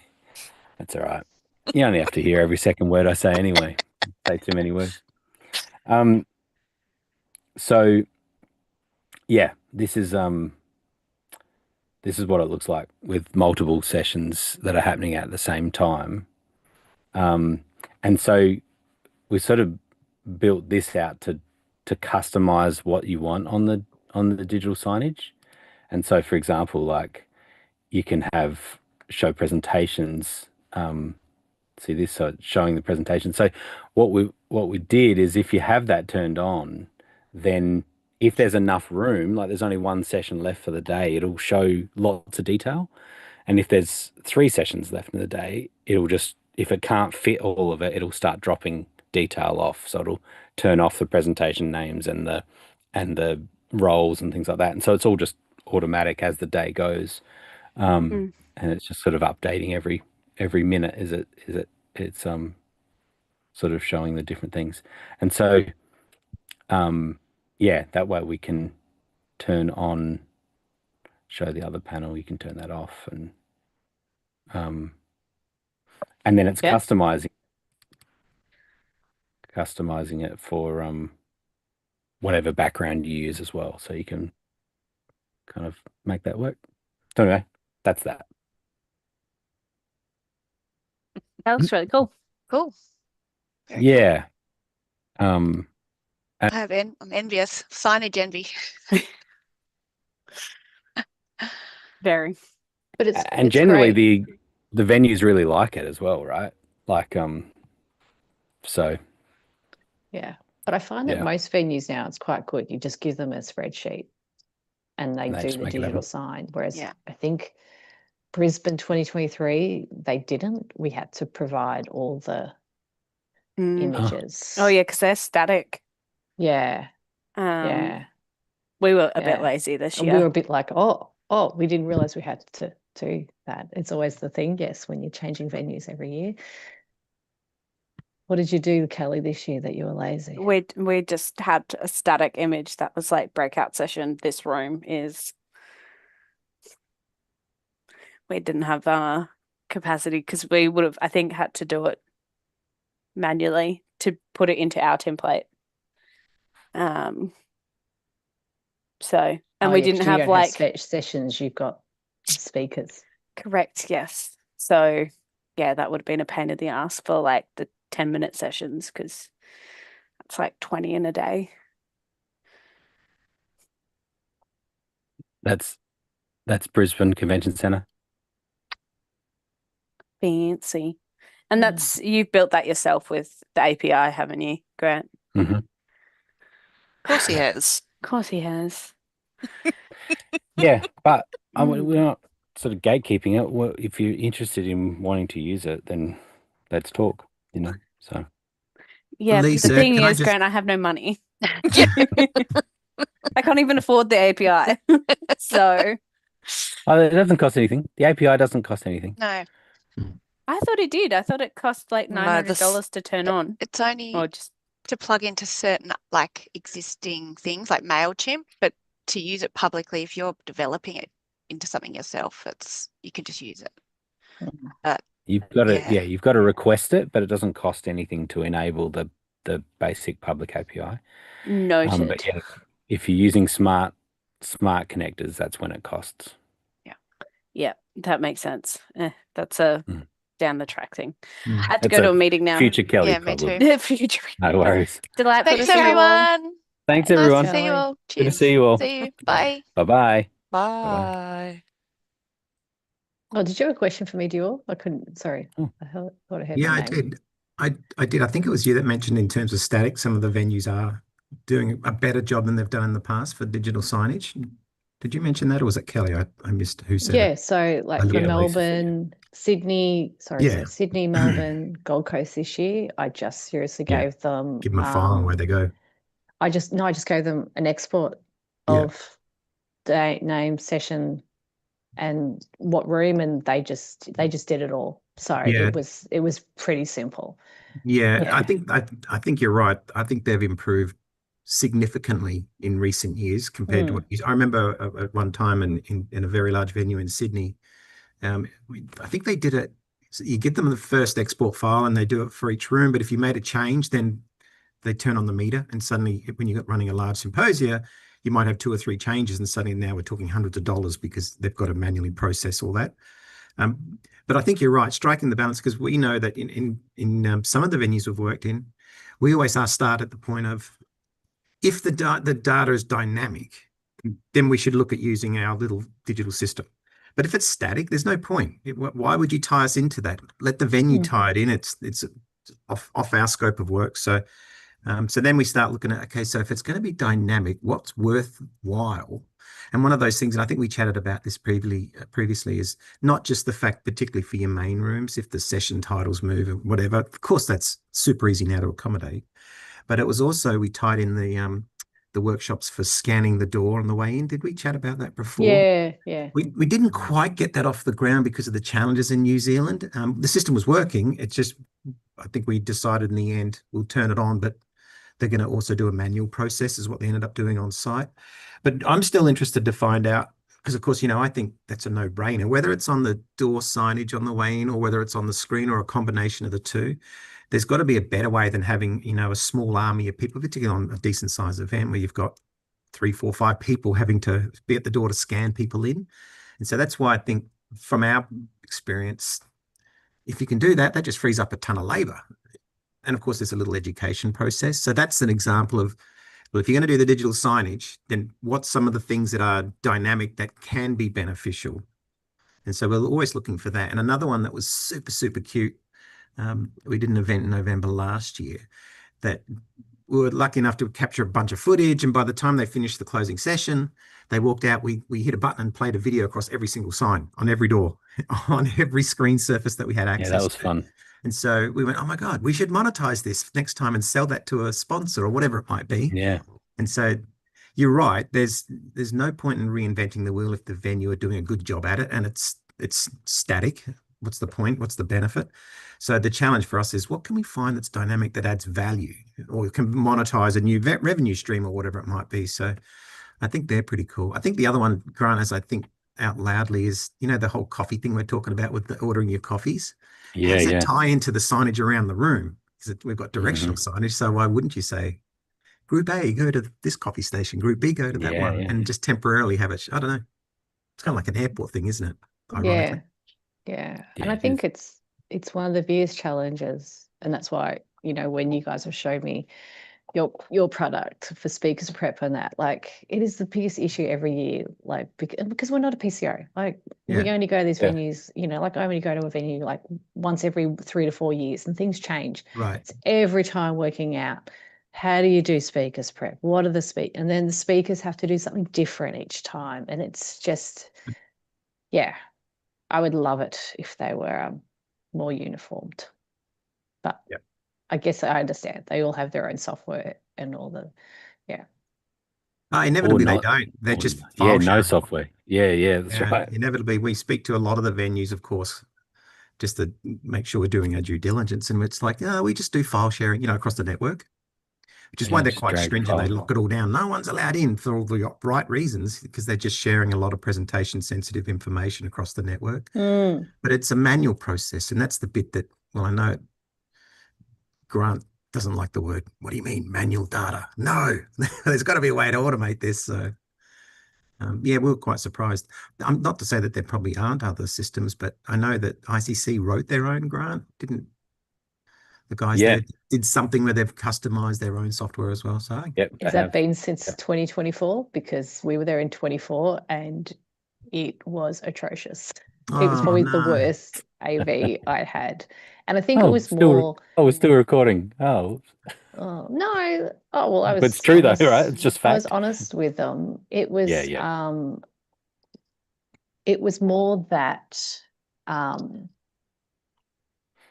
That's all right. You only have to hear every second word I say anyway. Say too many words. So yeah, this is what it looks like with multiple sessions that are happening at the same time. And so we sort of built this out to customize what you want on the digital signage. And so, for example, like you can have show presentations. See this, so it's showing the presentation. So what we did is, if you have that turned on, then if there's enough room, like there's only one session left for the day, it'll show lots of detail. And if there's 3 sessions left in the day, it'll just, if it can't fit all of it, it'll start dropping detail off. So it'll turn off the presentation names and the roles and things like that. And so it's all just automatic as the day goes. And it's just sort of updating every minute it's sort of showing the different things. And so yeah, that way we can turn on, show the other panel, you can turn that off, and then it's customizing it for whatever background you use as well, so you can kind of make that work. So anyway, that's that. That looks really cool. Cool. Very cool. Yeah. I'm envious. Signage envy. Very. But it's And it's generally great. the venues really like it as well, right? Like so Yeah. But I find that Yeah. most venues now, it's quite good. You just give them a spreadsheet and they They do just the make it digital happen. sign. Whereas Yeah. I think Brisbane 2023, they didn't. We had to provide all the images. Oh yeah, because they're static. Yeah. Yeah. We were a bit Yeah. lazy this And year. we were a bit like, oh, we didn't realize we had to do that. It's always the thing, yes, when you're changing venues every year. What did you do, Kelly, this year that you were lazy? We just had a static image that was like breakout session. This room is. We didn't have capacity because we would have, I think, had to do it manually to put it into our template. So, and we didn't 'cause you have don't like sessions, you've got speakers. correct, yes. So yeah, that would have been a pain in the ass for like the 10-minute sessions because it's like 20 in a day. That's Brisbane Convention Centre. Fancy. And that's, you've built that yourself with the API, haven't you, Grant? Mm-hmm. Of course he has. Of course he has. Yeah, but we're not sort of gatekeeping it. Well, if you're interested in wanting to use it, then let's talk, so. Yeah, but Lisa, the thing can I is, just- Grant, I have no money. I can't even afford the API. So It doesn't cost anything. The API doesn't cost anything. No, I thought it did. I thought it cost like No, $900 to turn on. it's only Or just to plug into certain like existing things like MailChimp, but to use it publicly, if you're developing it into something yourself, you can just use it. You've got to, Yeah. you've got to request it, but it doesn't cost anything to enable the basic public API. noted. But yeah, if you're using smart connectors, that's when it costs. Yeah, that makes sense. That's down the track thing. Mm. I have to That's go to a a meeting now. Future Kelly Yeah, me problem. too. Future. No worries. Delightful Thanks, to see you all. everyone. Thanks, Nice everyone. to see you all. Good to Cheers. see you all. See you. Bye. Bye-bye. Bye. Oh, did you have a question for me, Dior? I couldn't, sorry. Oh. I thought I heard Yeah, my I name. did. I did. I think it was you that mentioned in terms of static, some of the venues are doing a better job than they've done in the past for digital signage. Did you mention that, or was it Kelly? I missed who said Yeah, it. so like I for looked at Lisa's. Melbourne, Sydney, Yeah. Sydney, Melbourne, Gold Coast this year, I just seriously Yeah. gave them Give them a file on where they go. I just gave them an export Yeah. of date, name, session, and what room, and they just did it all. So Yeah. it was pretty simple. Yeah, Yeah. I think you're right. I think they've improved significantly in recent years compared to what I remember at one time in a very large venue in Sydney. I think they did it. So you get them the first export file and they do it for each room. But if you made a change, then they turn on the meter, and suddenly when you're running a large symposia, you might have 2 or 3 changes, and suddenly now we're talking hundreds of dollars because they've got to manually process all that. But I think you're right, striking the balance, because we know that in some of the venues we've worked in, we always start at the point of, if the data is dynamic, then we should look at using our little digital system. But if it's static, there's no point. Why would you tie us into that? Let the venue tie it in. It's off our scope of work. So then we start looking at, okay, so if it's going to be dynamic, what's worthwhile? And one of those things, and I think we chatted about this previously, is not just the fact, particularly for your main rooms, if the session titles move or whatever. Of course, that's super easy now to accommodate. But it was also, we tied in the workshops for scanning the door on the way in. Did we chat about that before? Yeah. We didn't quite get that off the ground because of the challenges in New Zealand. The system was working. It's just, I think we decided in the end we'll turn it on, but they're going to also do a manual process, is what they ended up doing on site. But I'm still interested to find out, because of course, I think that's a no-brainer, whether it's on the door signage on the way in or whether it's on the screen or a combination of the two. There's got to be a better way than having, a small army of people, particularly on a decent sized event where you've got 3, 4, 5 people having to be at the door to scan people in. And so that's why I think, from our experience, if you can do that, that just frees up a ton of labor. And of course, there's a little education process. So that's an example of, well, if you're going to do the digital signage, then what's some of the things that are dynamic that can be beneficial? And so we're always looking for that. And another one that was super, super cute, we did an event in November last year that we were lucky enough to capture a bunch of footage. And by the time they finished the closing session, they walked out, we hit a button and played a video across every single sign, on every door, on every screen surface that we had access to. Yeah, that was fun. And so we went, oh my God, we should monetize this next time and sell that to a sponsor or whatever it might be. Yeah. And so you're right. There's no point in reinventing the wheel if the venue are doing a good job at it and it's static. What's the point? What's the benefit? So the challenge for us is, what can we find that's dynamic, that adds value, or can monetize a new revenue stream or whatever it might be? So I think they're pretty cool. I think the other one, Grant, as I think out loudly, is, the whole coffee thing we're talking about with the ordering your coffees. Yeah, How does it tie into the signage around the room? Because we've got directional signage. So why wouldn't you say, Group A, go to this coffee station, Group B, go to that one, and just temporarily have it? I don't know. It's kind of like an airport thing, isn't it? Ironically. Yeah. And I think it's one of the biggest challenges. And that's why, when you guys have shown me your product for speakers prep and that, like, it is the biggest issue every year, like, because we're not a PCO. Like, we only go to these venues, like, I only go to a venue like once every 3 to 4 years, and things change. Right. It's every time working out, how do you do speakers prep? What are the and then the speakers have to do something different each time. And it's just, I would love it if they were more uniformed. But I guess I understand. They all have their own software and all the, inevitably they don't. They're just file no sharing. software. Yeah, that's right. Inevitably, we speak to a lot of the venues, of course, just to make sure we're doing our due diligence. And it's like, we just do file sharing, across the network, which is why they're quite stringent. They lock it all down. No one's allowed in for all the right reasons, because they're just sharing a lot of presentation sensitive information across the network. But it's a manual process. And that's the bit that, well, I know Grant doesn't like the word. What do you mean, manual data? No, there's got to be a way to automate this. So, we were quite surprised. Not to say that there probably aren't other systems, but I know that ICC wrote their own, Grant, didn't the guys there did something where they've customized their own software as well. So has that been since 2024? Because we were there in 24 and it was atrocious. It was probably the worst AV I had. And I think it was more. We're still recording. Oh no. Oh well, I was. But it's true though, right? It's just fact. I was honest with them. It was. It was more that.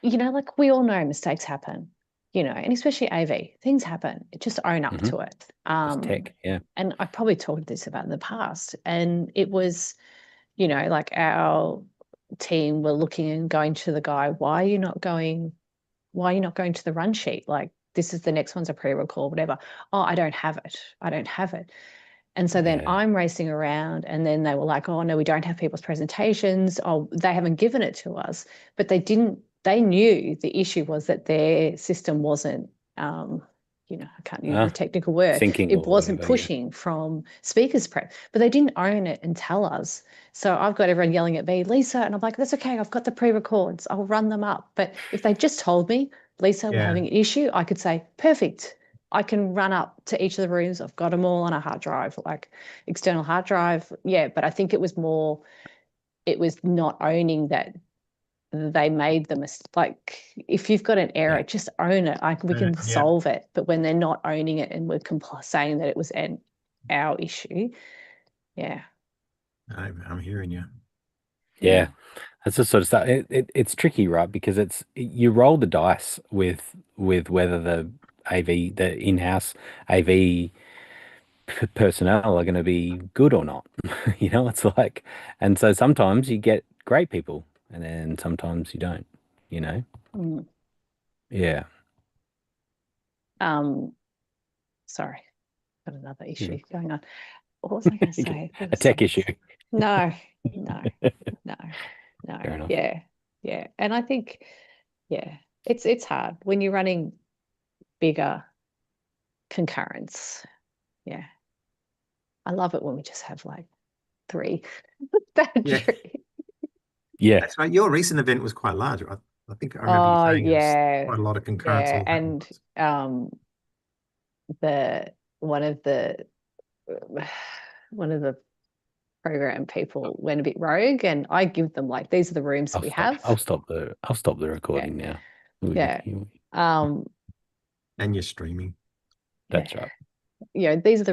Like, we all know mistakes happen. And especially AV, things happen. Just own up to it. It's tech, And I probably talked this about in the past, and it was. you know, like our team were looking and going to the guy, why are you not going to the run sheet? Like, this is the next one's a pre-record, whatever. Oh, I don't have it. And so then Yeah. I'm racing around, and then they were like, oh no, we don't have people's presentations. Oh, they haven't given it to us. But they knew the issue was that their system wasn't, you know, I can't use the technical word. syncing It or wasn't whatever, yeah. pushing from speakers prep, but they didn't own it and tell us. So I've got everyone yelling at me, Lisa, and I'm like, that's okay, I've got the pre-records, I'll run them up. But if they just told me, Lisa, we're Yeah. having an issue, I could say, perfect. I can run up to each of the rooms. I've got them all on a hard drive, like external hard drive. Yeah, but I think it was not owning that they made the mistake. Like, if you've got an error, Yeah. just own it. We can Yeah. solve it. But when they're not owning it and we're saying that it was our issue, yeah. I'm hearing you. Yeah. That's the sort of stuff. It's tricky, right? Because you roll the dice with whether the in-house AV personnel are going to be good or not. You know, it's like, and so sometimes you get great people, and then sometimes you don't. You know. Mm. Yeah. Sorry, got another issue going on. What was I going to say? There A was tech something. issue. No. Fair enough. Yeah. And I think, yeah, it's hard when you're running bigger concurrents. Yeah. I love it when we just have like 3. Yeah. Yeah. That's right. Your recent event was quite large. I think I remember you saying it was quite a lot of concurrents. Yeah, all happening. and one of the program people went a bit rogue, and I give them like, these are the rooms that we have. I'll stop the recording now. Yeah. And you're streaming. That's right. You know, these are the